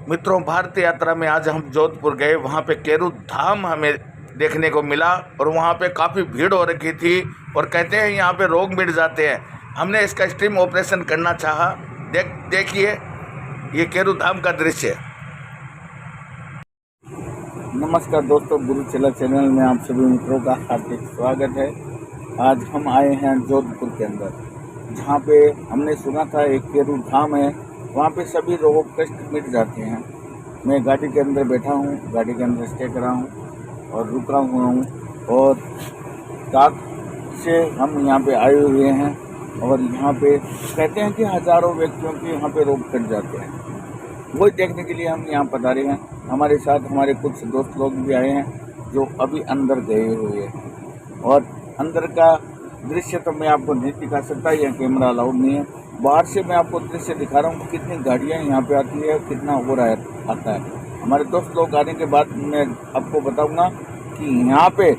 मित्रों, भारत यात्रा में आज हम जोधपुर गए। वहाँ पे केरू धाम हमें देखने को मिला और वहाँ पे काफ़ी भीड़ हो रखी थी और कहते हैं यहाँ पे रोग मिट जाते हैं। हमने इसका स्ट्रीम ऑपरेशन करना चाहा। देखिए ये केरू धाम का दृश्य। नमस्कार दोस्तों, गुरुचला चैनल में आप सभी मित्रों का हार्दिक स्वागत है। आज हम आए हैं जोधपुर के अंदर, जहाँ पे हमने सुना था एक केरू धाम है, वहाँ पे सभी रोग कष्ट मिट जाते हैं। मैं गाड़ी के अंदर बैठा हूँ, गाड़ी के अंदर स्टे करा हूँ और रुका हुआ हूँ और रात से हम यहाँ पे आए हुए हैं और यहाँ पे कहते हैं कि हजारों व्यक्तियों के यहाँ पे रोग कट जाते हैं। वही देखने के लिए हम यहाँ पधारे हैं। हमारे साथ हमारे कुछ दोस्त लोग भी आए हैं जो अभी अंदर गए हुए हैं और अंदर का दृश्य तो मैं आपको नहीं दिखा सकता, यह कैमरा अलाउड नहीं है। बाहर से मैं आपको दृश्य दिखा रहा हूँ, कितनी गाड़ियाँ यहाँ पे आती है, कितना हो रहा है आता है। हमारे दोस्त लोग आने के बाद मैं आपको बताऊँगा कि यहाँ पे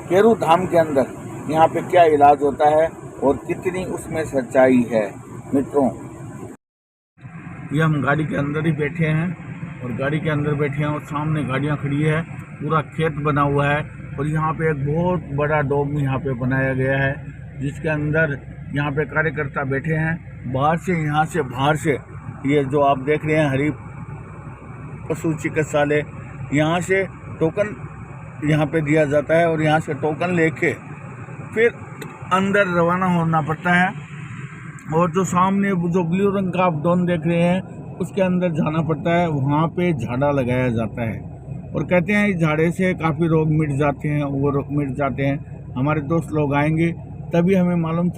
केरू धाम के अंदर यहाँ पे क्या इलाज होता है और कितनी उसमें सच्चाई है। मित्रों, ये हम गाड़ी के अंदर ही बैठे हैं और गाड़ी के अंदर बैठे हैं और सामने गाड़ियां खड़ी है, पूरा खेत बना हुआ है और यहाँ पे एक बहुत बड़ा डोम यहाँ पे बनाया गया है, जिसके अंदर यहाँ पे कार्यकर्ता बैठे हैं। बाहर से यहाँ से बाहर से ये जो आप देख रहे हैं हरी पशु चिकित्सालय, यहाँ से टोकन यहाँ पे दिया जाता है और यहाँ से टोकन लेके फिर अंदर रवाना होना पड़ता है। और जो सामने जो ब्लू रंग का आप डोम देख रहे हैं उसके अंदर जाना पड़ता है, वहाँ पे झाड़ा लगाया जाता है और कहते हैं इस झाड़े से काफ़ी रोग मिट जाते हैं, वो रोग मिट जाते हैं। हमारे दोस्त लोग आएंगे तभी हमें मालूम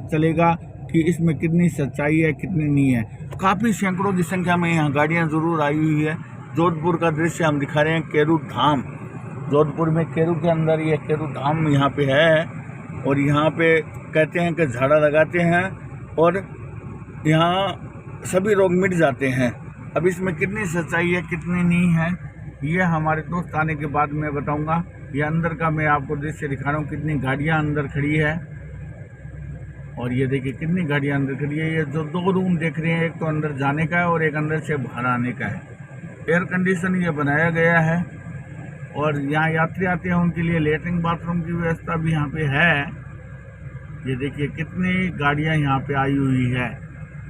चलेगा कि इसमें कितनी सच्चाई है कितनी नहीं है। काफ़ी सैकड़ों की संख्या में यहाँ गाड़ियाँ ज़रूर आई हुई है। जोधपुर का दृश्य हम दिखा रहे हैं, केरू धाम। जोधपुर में केरू के अंदर ये केरू धाम यहाँ पे है और यहाँ पे कहते हैं कि झाड़ा लगाते हैं और यहाँ सभी रोग मिट जाते हैं। अब इसमें कितनी सच्चाई है कितनी नहीं है, ये हमारे दोस्त आने के बाद मैं बताऊंगा। ये अंदर का मैं आपको दृश्य दिखा रहा हूँ, कितनी गाड़ियाँ अंदर खड़ी है और ये देखिए कितनी गाड़ियाँ अंदर खड़ी है। ये जो दो रूम देख रहे हैं, एक तो अंदर जाने का है और एक अंदर से बाहर आने का है। एयर कंडीशन ये बनाया गया है और यहाँ यात्री आते हैं उनके लिए लेटरिन बाथरूम की व्यवस्था भी यहाँ पे है। ये देखिए कितनी गाड़ियाँ यहाँ पे आई हुई है।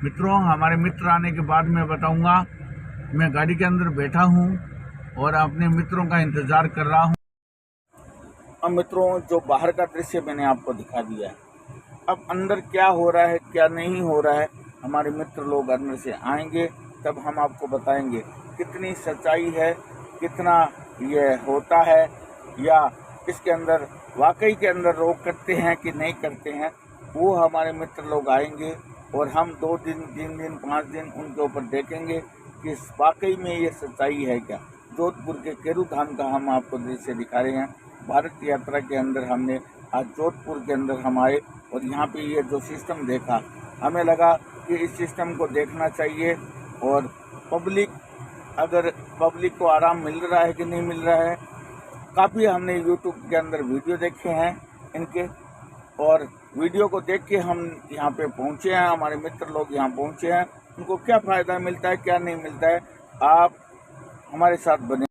मित्रों, हमारे मित्र आने के बाद मैं बताऊंगा। मैं गाड़ी के अंदर बैठा हूँ और अपने मित्रों का इंतज़ार कर रहा हूँ। अब मित्रों, जो बाहर का दृश्य मैंने आपको दिखा दिया है, अब अंदर क्या हो रहा है क्या नहीं हो रहा है, हमारे मित्र लोग अंदर से आएंगे तब हम आपको बताएंगे कितनी सच्चाई है, कितना ये होता है या इसके अंदर वाकई के अंदर रोग करते हैं कि नहीं करते हैं। वो हमारे मित्र लोग आएंगे और हम 2 दिन 3 दिन 5 दिन उनके ऊपर देखेंगे कि वाकई में ये सच्चाई है क्या। जोधपुर के केरू धाम का हम आपको दृश्य दिखा रहे हैं। भारत यात्रा के अंदर हमने आज जोधपुर के अंदर हम आए और यहाँ पे ये जो सिस्टम देखा, हमें लगा कि इस सिस्टम को देखना चाहिए और पब्लिक को आराम मिल रहा है कि नहीं मिल रहा है। काफ़ी हमने यूट्यूब के अंदर वीडियो देखे हैं इनके और वीडियो को देख के हम यहाँ पे पहुँचे हैं। हमारे मित्र लोग यहाँ पहुँचे हैं, उनको क्या फ़ायदा मिलता है क्या नहीं मिलता है, आप हमारे साथ बने।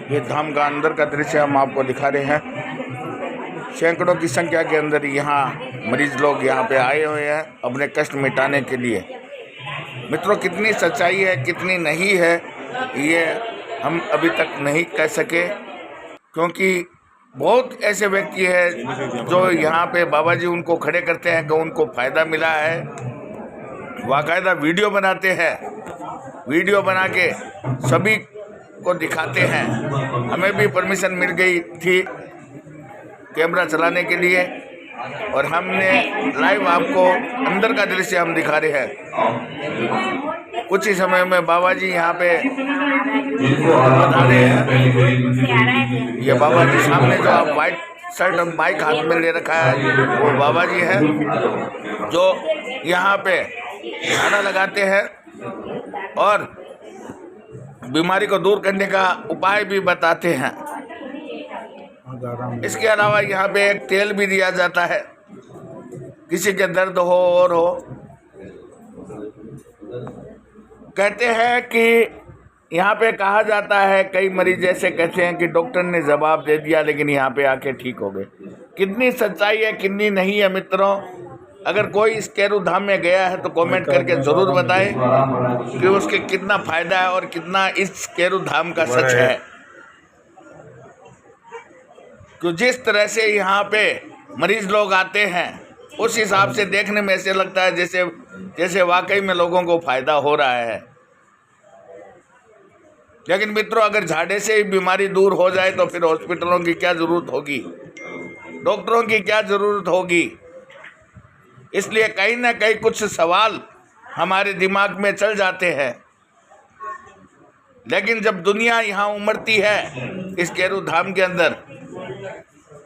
ये धाम का अंदर का दृश्य हम आपको दिखा रहे हैं। सैकड़ों की संख्या के अंदर यहाँ मरीज लोग यहाँ पे आए हुए हैं अपने कष्ट मिटाने के लिए। मित्रों, कितनी सच्चाई है कितनी नहीं है ये हम अभी तक नहीं कह सके, क्योंकि बहुत ऐसे व्यक्ति हैं जो यहाँ पे बाबा जी उनको खड़े करते हैं कि उनको फ़ायदा मिला है, बाकायदा वीडियो बनाते हैं, वीडियो बना के सभी को दिखाते हैं। हमें भी परमिशन मिल गई थी कैमरा चलाने के लिए और हमने लाइव आपको अंदर का दृश्य हम दिखा रहे हैं। कुछ ही समय में बाबा जी यहाँ पे बता रहे हैं। ये बाबा जी सामने जो आप वाइट शर्ट और माइक हाथ में ले रखा है वो बाबा जी है जो यहाँ पे झाड़ा लगाते हैं और बीमारी को दूर करने का उपाय भी बताते हैं। इसके अलावा यहाँ पे एक तेल भी दिया जाता है किसी के दर्द हो और हो। कहते हैं कि यहाँ पे कहा जाता है, कई मरीज ऐसे कहते हैं कि डॉक्टर ने जवाब दे दिया लेकिन यहाँ पे आके ठीक हो गए। कितनी सच्चाई है कितनी नहीं है मित्रों, अगर कोई इस केरू धाम में गया है तो कमेंट करके जरूर बताएं कि उसके कितना फायदा है और कितना इस केरू धाम का सच है। कि जिस तरह से यहाँ पे मरीज लोग आते हैं उस हिसाब से देखने में ऐसे लगता है जैसे वाकई में लोगों को फायदा हो रहा है। लेकिन मित्रों, अगर झाड़े से ही बीमारी दूर हो जाए तो फिर हॉस्पिटलों की क्या जरूरत होगी, डॉक्टरों की क्या जरूरत होगी। इसलिए कहीं ना कहीं कुछ सवाल हमारे दिमाग में चल जाते हैं। लेकिन जब दुनिया यहाँ उमड़ती है इस केरू धाम के अंदर,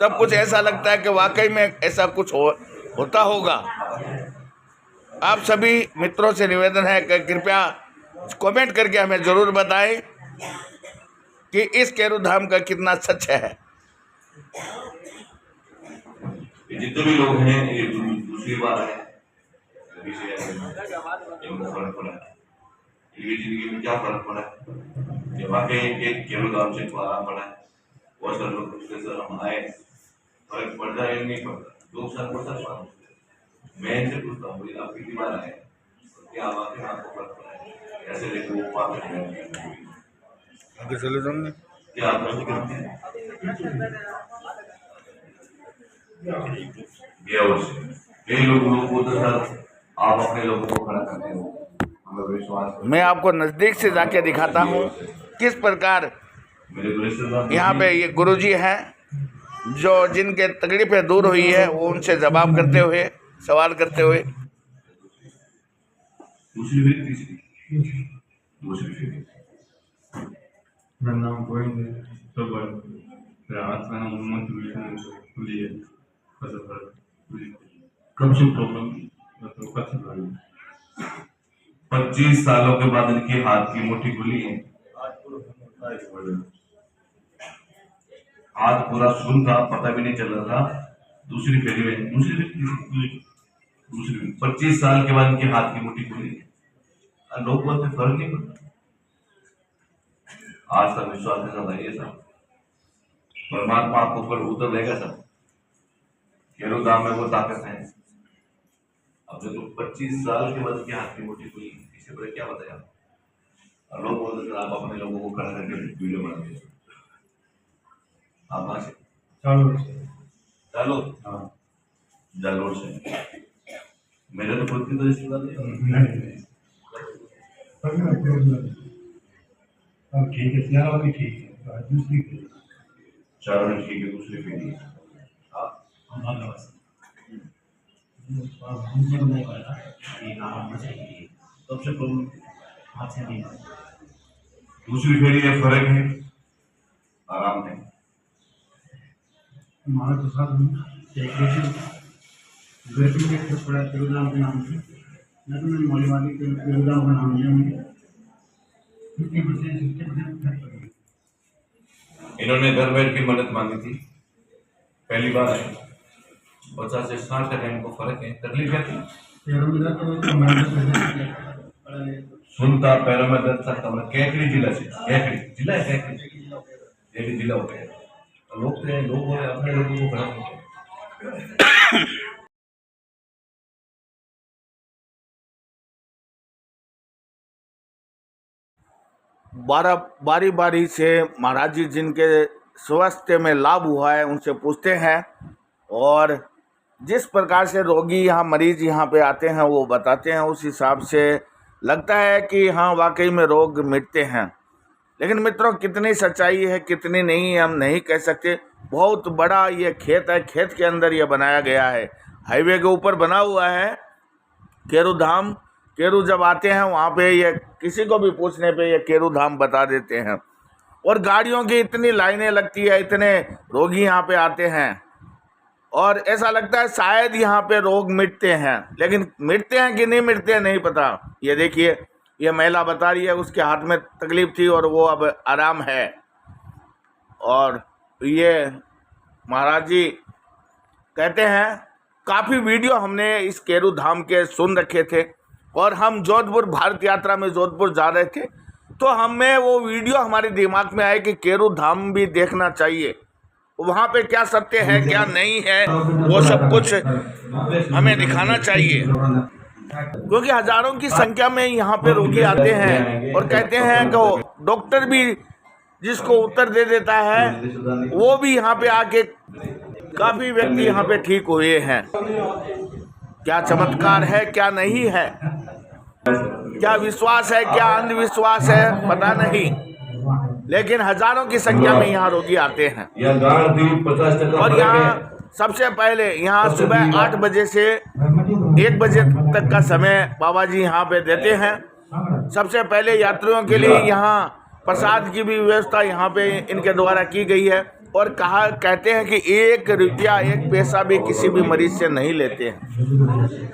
तब कुछ ऐसा लगता है कि वाकई में ऐसा कुछ होता होगा। आप सभी मित्रों से निवेदन है कि कृपया कमेंट करके हमें जरूर बताएं कि इस केरू धाम का कितना सच है। जितने भी लोग हैं ये दूसरी बार है, इनको फर्क पड़ा है, इनकी जिंदगी में क्या फर्क पड़ा है कि वाकई एक केरू धाम से आराम पड़ा है। बहुत सारे लोग पूछते सर हम आए फर्क पड़ रहा है नहीं पड़ता, 2 साल पड़ता है। मैं इनसे पूछता हूँ आप कितनी बार आए, क्या वाकई आपको फर्क पड़ा है? ऐसे देखो आगे चले जाओ क्या आप करते हैं कई लोगों को तो सर आप अपने लोगों को खड़ा करते हो, हमें विश्वास। मैं आपको नजदीक से जाके दिखाता हूँ किस प्रकार यहाँ पे ये गुरुजी हैं जो जिनके तकलीफें दूर हुई है, वो उनसे जवाब करते हुए, सवाल करते हुए। मेरा नाम गोविंद है, तो मेरा आज का नाम मोहम्मद है। कब से प्रॉब्लम तो कब 25 सालों के बाद इनके हाथ की मुट्ठी खुली है। हाथ पूरा सुन था, पता भी नहीं चल रहा था। दूसरी फेरी में दूसरी 25 साल के बाद इनके हाथ की मुट्ठी खुली है। लोग बोलते फर्क नहीं पड़ता। आज तक विश्वास के साथ आइए साहब, परमात्मा आपको ऊपर उतर देगा साहब। केरू धाम में वो ताकत है। अब जो 25 साल के बाद के हाथ की मुट्ठी खुली, इससे बड़े क्या बताया। और लोग बोलते थे आप अपने लोगों को खड़ा करके वीडियो बनाते हैं। आप चलो जलोर से मेरे तो खुद की तो रिश्तेदार ठीक है, यार वाली ठीक है, दूसरी चारों ठीक है, दूसरी पीढ़ी दूसरी फेरी में फर्क है, आराम है। हमारे तो साथ पड़ा केरुधाम के नाम से, मैं तो मैंने मोली वाली केरुधाम का नाम लिया मुझे 50%। इन्होंने घर बैठ की मदद मांगी थी, पहली बार है। 50 से 60 तक इनको फर्क है। तकलीफ क्या थी? सुनता पैरों में दर्द था। कैकड़ी जिला से, कैकड़ी जिला है, कैकड़ी जिला हो गया। लोग बोले अपने लोगों को खड़ा करते। बारी बारी से महाराज जी जिनके स्वास्थ्य में लाभ हुआ है उनसे पूछते हैं, और जिस प्रकार से रोगी यहाँ मरीज यहाँ पे आते हैं वो बताते हैं, उस हिसाब से लगता है कि हाँ वाकई में रोग मिटते हैं। लेकिन मित्रों, कितनी सच्चाई है कितनी नहीं है हम नहीं कह सकते। बहुत बड़ा ये खेत है, खेत के अंदर ये बनाया गया है, हाईवे के ऊपर बना हुआ है केरू धाम। केरू जब आते हैं वहाँ पे ये किसी को भी पूछने पे ये केरू धाम बता देते हैं। और गाड़ियों की इतनी लाइनें लगती है, इतने रोगी यहाँ पे आते हैं, और ऐसा लगता है शायद यहाँ पे रोग मिटते हैं, लेकिन मिटते हैं कि नहीं मिटते हैं नहीं पता। ये देखिए, ये महिला बता रही है उसके हाथ में तकलीफ थी और वो अब आराम है। और ये महाराज जी कहते हैं काफ़ी वीडियो हमने इस केरू धाम के सुन रखे थे और हम जोधपुर भारत यात्रा में जोधपुर जा रहे थे तो हमें वो वीडियो हमारे दिमाग में आए कि केरू धाम भी देखना चाहिए, वहाँ पे क्या सत्य है क्या नहीं है वो सब कुछ हमें दिखाना चाहिए, क्योंकि हजारों की संख्या में यहाँ पे रोगी आते हैं और कहते हैं कि डॉक्टर भी जिसको उत्तर दे देता है वो भी यहाँ पे आके काफी व्यक्ति यहाँ पे ठीक हुए हैं। क्या चमत्कार है क्या नहीं है, क्या विश्वास है क्या अंधविश्वास है पता नहीं, लेकिन हजारों की संख्या में यहाँ रोगी आते हैं। और यहाँ सबसे पहले यहाँ सुबह 8 बजे से 1 बजे तक का समय बाबा जी यहाँ पे देते हैं। सबसे पहले यात्रियों के लिए यहाँ प्रसाद की भी व्यवस्था यहाँ पे इनके द्वारा की गई है और कहते हैं कि 1 रुपया 1 पैसा भी किसी भी मरीज से नहीं लेते हैं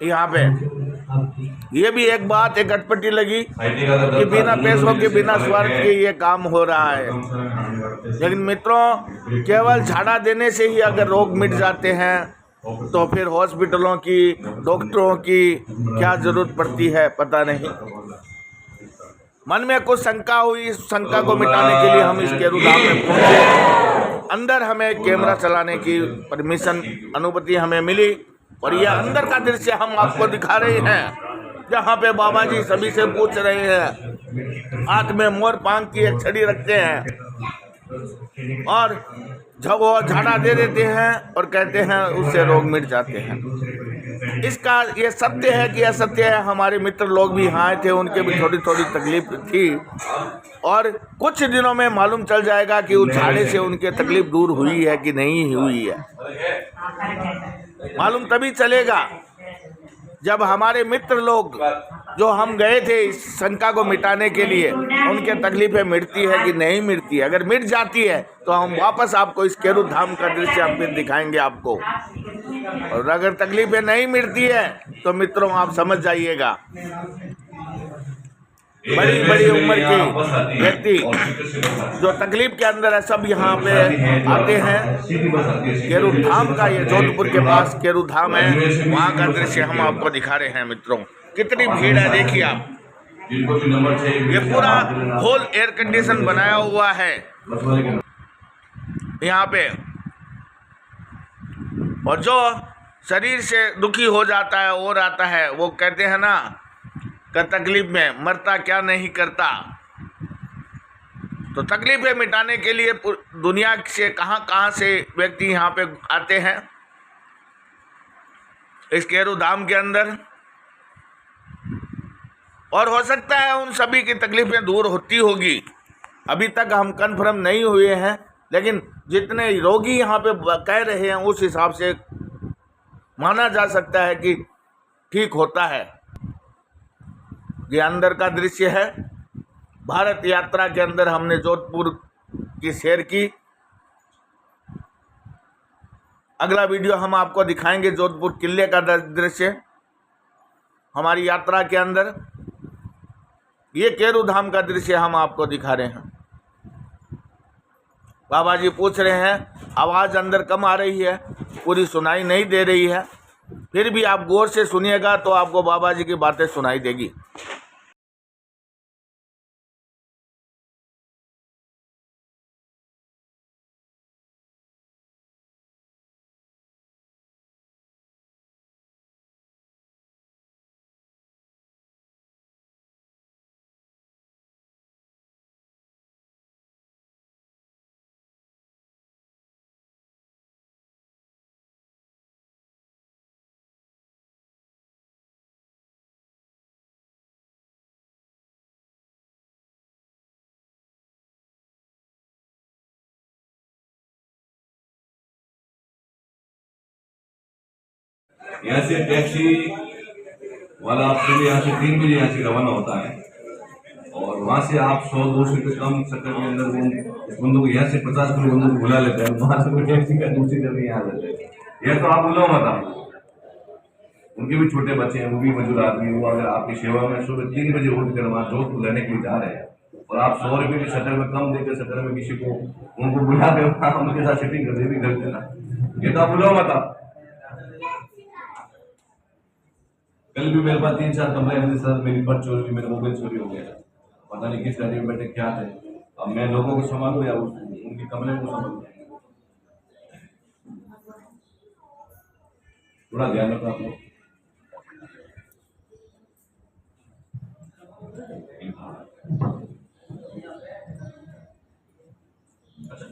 यहाँ पे। ये भी एक बात एक अटपटी लगी कि बिना पैसों के बिना स्वार्थ के ये काम हो रहा है, लेकिन मित्रों केवल झाड़ा देने से ही अगर रोग मिट जाते हैं तो फिर हॉस्पिटलों की डॉक्टरों की क्या जरूरत पड़ती है पता नहीं। मन में कुछ शंका हुई, इस शंका को मिटाने के लिए हम इस केरू धाम में पहुंचे। अंदर हमें कैमरा चलाने की परमिशन अनुमति हमें मिली और यह अंदर का दृश्य हम आपको दिखा रहे हैं, जहाँ पे बाबा जी सभी से पूछ रहे हैं, हाथ में मोर पंख की एक छड़ी रखते हैं और जब वो झाड़ा दे देते हैं और कहते हैं उससे रोग मिट जाते हैं। इसका ये सत्य है कि असत्य है, हमारे मित्र लोग भी यहाँ आए थे, उनके भी थोड़ी थोड़ी तकलीफ थी और कुछ दिनों में मालूम चल जाएगा कि उस झाड़े से उनके तकलीफ दूर हुई है कि नहीं हुई है। मालूम तभी चलेगा जब हमारे मित्र लोग जो हम गए थे इस शंका को मिटाने के लिए, उनके तकलीफें मिटती है कि नहीं मिटती है। अगर मिट जाती है तो हम वापस आपको इस केरू धाम का दृश्य हम फिर दिखाएंगे आपको, और अगर तकलीफें नहीं मिटती है तो मित्रों आप समझ जाइएगा बड़ी बड़ी उम्र के व्यक्ति जो तकलीफ के अंदर है सब यहाँ पे आते हैं। केरू धाम का ये जोधपुर के पास केरू धाम है, वहाँ का दृश्य हम आपको दिखा रहे हैं। मित्रों कितनी भीड़ है देखिए आप, ये पूरा फुल एयर कंडीशन बनाया हुआ है यहाँ पे, और जो शरीर से दुखी हो जाता है और आता है वो कहते हैं ना का तकलीफ में मरता क्या नहीं करता। तो तकलीफें मिटाने के लिए दुनिया से कहां से व्यक्ति यहाँ पे आते हैं इस केरू धाम के अंदर, और हो सकता है उन सभी की तकलीफें दूर होती होगी। अभी तक हम कन्फर्म नहीं हुए हैं, लेकिन जितने रोगी यहाँ पे कह रहे हैं उस हिसाब से माना जा सकता है कि ठीक होता है। ये अंदर का दृश्य है। भारत यात्रा के अंदर हमने जोधपुर की सैर की। अगला वीडियो हम आपको दिखाएंगे जोधपुर किले का दृश्य हमारी यात्रा के अंदर। ये केरू धाम का दृश्य हम आपको दिखा रहे हैं। बाबा जी पूछ रहे हैं, आवाज़ अंदर कम आ रही है, पूरी सुनाई नहीं दे रही है, फिर भी आप गौर से सुनिएगा तो आपको बाबा जी की बातें सुनाई देगी। यहाँ से टैक्सी वाला आपके लिए यहाँ से 3 बजे यहाँ से रवाना होता है और वहाँ से आप 100-200 रुपये कम चक्कर के अंदर वो इस बंदों को यहाँ से 50 रुपये बंदों को बुला लेते हैं, वहाँ से कोई टैक्सी का दूसरी जगह यहाँ आ जाते हैं। यह तो आप बुलाओ मत, उनके भी छोटे बच्चे हैं, वो भी मजदूर आदमी, वो अगर आपकी सेवा में सुबह 3 बजे उठ कर वहाँ जोधपुर लेने के लिए जा रहे हैं और आप 100 रुपये की शटर में कम देकर शटर में किसी को उनको बुला कर उनके साथ सेटिंग कर दे भी गलत है ना। ये तो आप बुलाओ मत आप। कल भी मेरे पास 3-4 कंप्लेंट थी, सर मेरी पर्स चोरी हुई, मेरा मोबाइल चोरी हो गया, पता नहीं किस गाड़ी में बैठे क्या थे। अब मैं लोगों को संभालूं या उनकी कंप्लेंट को संभालूं? थोड़ा ध्यान रखो आप लोग। अच्छा,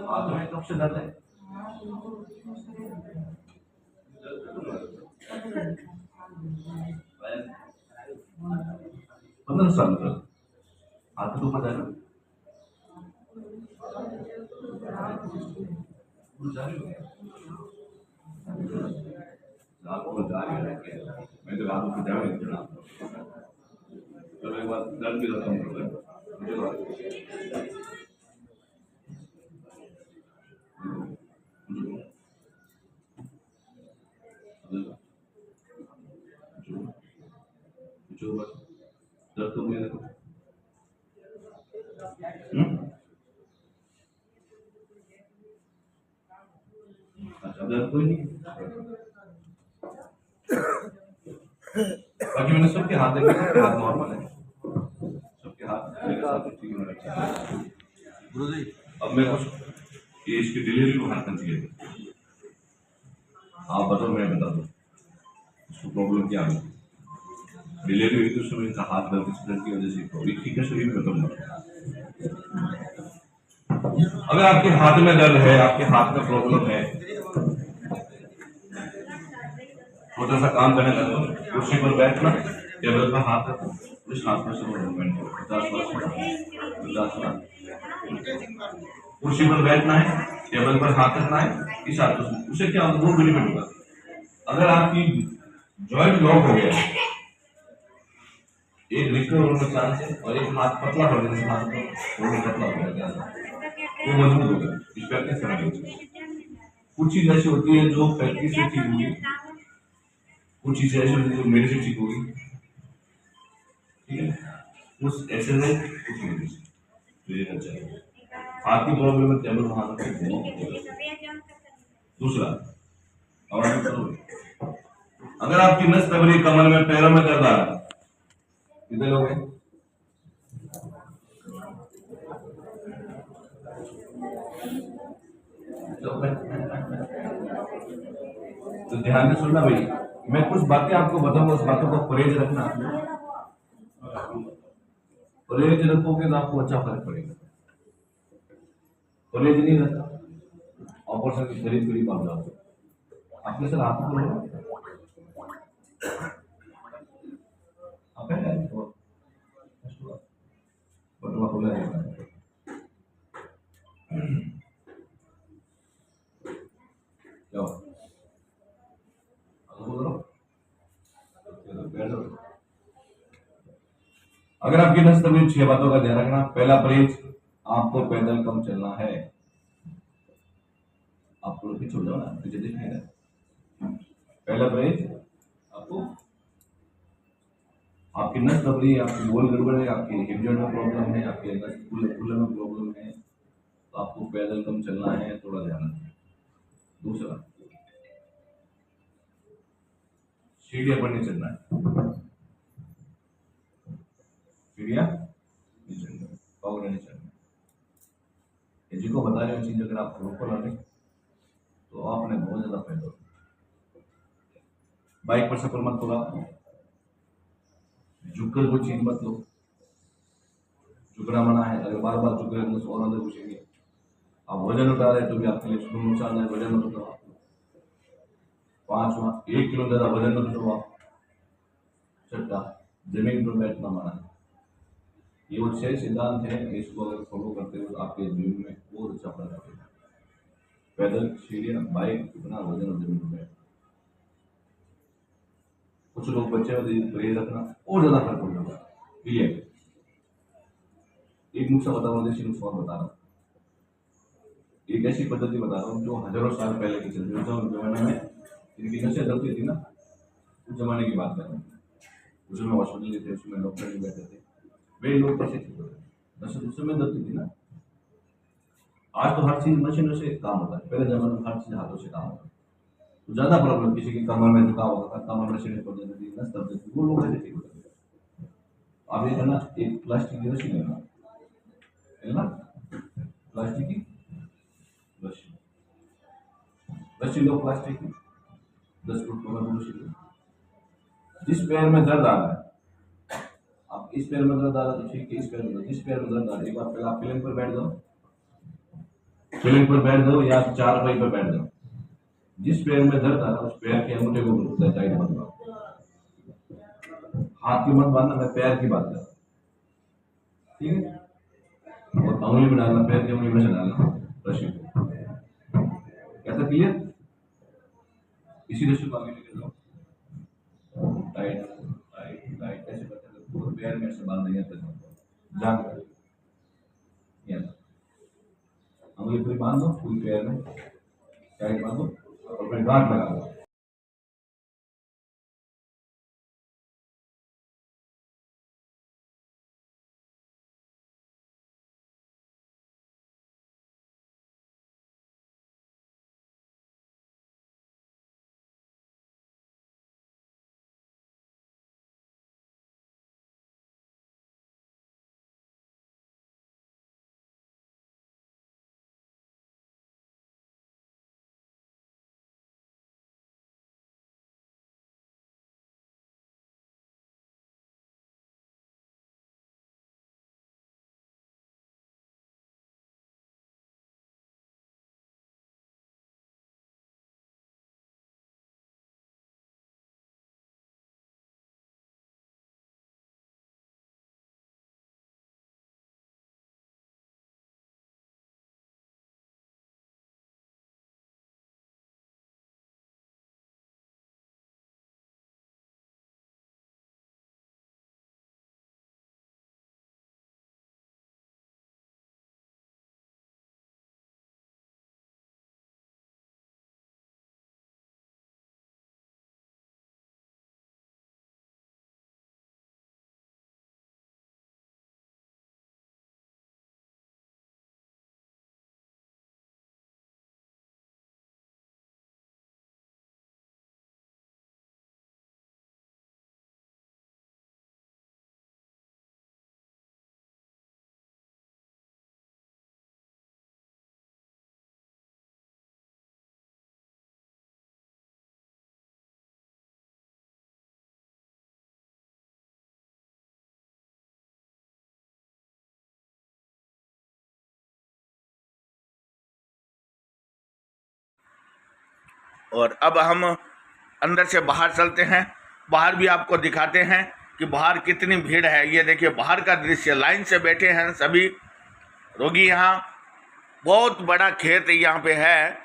हाथ में कब से दर्द है? 15 साल तक हाथ तो पता है ना? आपको बता रही है, मैं तो आपको बता रही हूँ। चलो एक बार दर्द भी खत्म हो गया। जो दर्द तो मेरे को अच्छा दर्द कोई नहीं। बाकी मैंने सबके हाथ देखे, सबके हाथ नॉर्मल है, सबके हाथ मेरे साथ ठीक है। गुरुजी अब मैं कुछ ये इसकी डिलीवरी को हाथ चाहिए, आप बताओ मैं बता दूँ उसको प्रॉब्लम क्या है। डिलीवरी हुई तो उसमें इनका हाथ दर्द इस दर्द की वजह से प्रॉब्लम ठीक है, शरीर में खत्म हो। अगर आपके हाथ में दर्द है, आपके हाथ में प्रॉब्लम है, छोटा सा काम करने लगो, कुर्सी पर बैठना, टेबल पर हाथ रखो, इस हाथ में से मूवमेंट 50 बार। कुर्सी पर बैठना है, टेबल पर हाथ रखना है, इस हाथ में, उससे क्या होगा, वो बेनिफिट होगा। अगर आपकी जॉइंट लॉक हो गया, एक रिकवर होने का चांस है, और एक हाथ पतला हो गया, हाथ को पतला हो गया, वो मजबूत होगा। इस प्रैक्टिस करना चाहिए। कुछ चीज ऐसी होती है जो प्रैक्टिस से ठीक होगी, कुछ चीजें ऐसी होती है जो मेरे से ठीक होगी, ठीक है, उस एक्सरसाइज कुछ नहीं लेना चाहिए। हाथ की प्रॉब्लम है, टेबल हाथ रखो। दूसरा, और अगर आपकी नस दब रही, कमर में, पैरों में दर्द आ रहा है, कितने लोग हैं? तो ध्यान से सुनना भाई, मैं कुछ बातें आपको बताऊंगा, उस बातों को परहेज रखना। परहेज रखोगे तो आपको अच्छा फर्क पड़ेगा। परहेज नहीं रखा, ऑपरेशन की खरीद करीब आप जाओगे, अपने सर हाथ में बटुआ खुला रहता है। क्या अगर आपकी नस तभी 6 बातों का ध्यान रखना। पहला परहेज, आपको पैदल कम चलना है। आपको पीछे हो जाओ ना, पीछे देखने का। पहला परहेज, आपको आपकी नस दब रही है, आपकी बोल गड़बड़ है, आपके हिप जॉइंट में प्रॉब्लम है, आपके नस खुले में प्रॉब्लम है, तो आपको पैदल कम चलना है, थोड़ा ध्यान रखना। दूसरा, सीढ़ियां पर नहीं चलना है, सीढ़ियां नहीं चलना, पावर नहीं चलना। ये जिनको बता रहे हो चीज अगर आप फॉलो कर रहे तो आपने बहुत ज्यादा फायदा होगा। बाइक पर सफर मत करो, झुककर कोई चीज मत लो, झुकना मना है। अगर बार बार झुक रहे तो और अंदर घुसेंगे। आप वजन उठा रहे तो भी आपके लिए नुकसान है, वजन मत उठाओ। 5वां, 1 किलो ज्यादा वजन मत उठाओ। 6, जमीन पर बैठना मना है। ये वो 6 सिद्धांत है, इसको अगर फॉलो करते हो तो आपके जीवन में बहुत अच्छा फर्क पड़ेगा। पैदल, सीढ़ियां, बाइक, इतना वजन और जमीन पर बैठना। कुछ लोग बच्चे परहेज रखना और ज्यादा फर्क पड़ जाता है। क्लियर? एक नुस्खा बता रहा हूँ, देसी नुस्खा बता रहा हूँ। एक ऐसी पद्धति बता रहा हूँ जो हजारों साल पहले की चलती है। उस जमाने में इनकी नशे दबती थी ना, उस जमाने की बात कर रहा हूँ। उसमें हॉस्पिटल थे, उसमें डॉक्टर भी बैठे थे, वे लोग कैसे ठीक होते थे? नशे उस समय दबती थी ना। आज तो हर चीज मशीनों से काम होता है, पहले जमाने में हर चीज हाथों से काम होता है। तो ज़्यादा प्रॉब्लम, किसी की कमर में झुकाव होता था, कमर में सीढ़ी पड़ जाती थी, नस दब जाती थी, वो लोग ऐसे ठीक हो जाते थे। आप ये करना, एक प्लास्टिक की रस्सी लेना, प्लास्टिक की रस्सी लो, प्लास्टिक की 10 फुट कमर रस्सी लो। जिस पैर में दर्द आ रहा है, आप इस पैर में दर्द आ रहा है तो ठीक है, इस पैर में, जिस पैर में दर्द आ रहा है, एक बार पहले आप पलंग पर बैठ जाओ, पलंग पर बैठ जाओ या चारपाई पर बैठ जाओ। जिस पैर में दर्द आ रहा है उस पैर के अंगूठे को टाइट बांधो, हाथ की मत बांधना, मैं पैर की बात कर रहा हूँ, ठीक है। और अंगुली में डालना, पैर की अंगुली में से डालना रस्सी को, कैसा क्लियर। इसी रस्सी को आगे लेके जाओ, टाइट टाइट टाइट ऐसे करते पूरे पैर में से बांध देंगे तक जान कर, अंगुली पूरी बांध दो, पूरी पैर में टाइट बांधो और फिर गांठ लगा दो। और अब हम अंदर से बाहर चलते हैं, बाहर भी आपको दिखाते हैं कि बाहर कितनी भीड़ है। ये देखिए बाहर का दृश्य, लाइन से बैठे हैं सभी रोगी। यहाँ बहुत बड़ा खेत यहाँ पे है,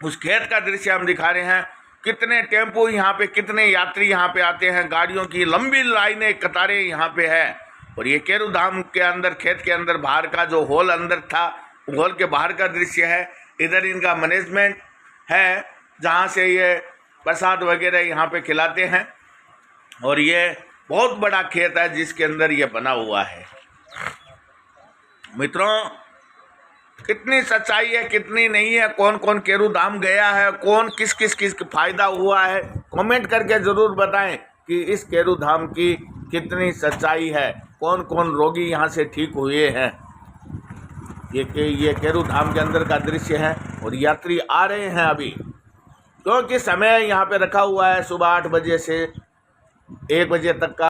उस खेत का दृश्य हम दिखा रहे हैं। कितने टेम्पो यहाँ पे, कितने यात्री यहाँ पे आते हैं, गाड़ियों की लंबी लाइनें, कतारें यहाँ पे है। और ये केरू धाम के अंदर, खेत के अंदर बाहर का जो हॉल अंदर था, हॉल के बाहर का दृश्य है। इधर इनका मैनेजमेंट है जहाँ से ये प्रसाद वगैरह यहाँ पे खिलाते हैं। और ये बहुत बड़ा खेत है जिसके अंदर ये बना हुआ है। मित्रों, कितनी सच्चाई है कितनी नहीं है, कौन कौन केरू धाम गया है, कौन किस किस फायदा हुआ है, कमेंट करके ज़रूर बताएं कि इस केरू धाम की कितनी सच्चाई है, कौन कौन रोगी यहाँ से ठीक हुए हैं। ये केरू धाम के अंदर का दृश्य है और यात्री आ रहे हैं अभी, क्योंकि समय यहाँ पे रखा हुआ है सुबह 8 बजे से 1 बजे तक का।